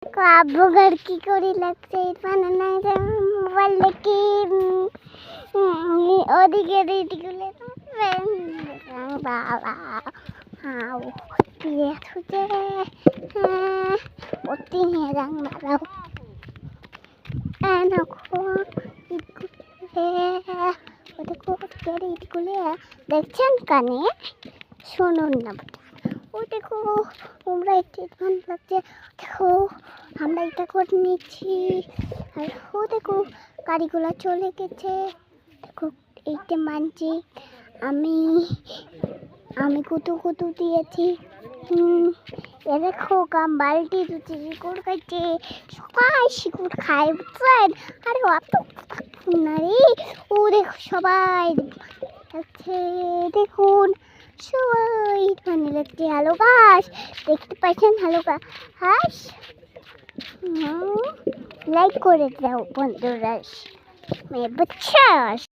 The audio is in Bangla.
আব্বুগার কি করি লাগছে মানে না মোবাইল দেখি ওদিকে দিদিগুলো বাবা হাও দিয়ে থুতে অতি হেরাং মারাও দেখো ইটগুলো দেখছেন কানে শুনুন না ও দেখো তোমরা একটু ভালো লাগছে দেখো আমরা এটা করে নিচ্ছি আর ও দেখো গাড়িগুলো চলে গেছে দেখো এইটা মানছি আমি আমি কুতু দিয়েছি এ দেখো কাম বালতি দুটি শিকড় খাইছে সবাই শিকড় খায় বুঝছেন আরে অত না রে ও দেখো সবাই দেখছে দেখুন সবাই মানে লাগছে হ্যালো গাছ দেখতে পাচ্ছেন হ্যালো গাছ লাইক করে দাও বন্ধুরা বুঝছস।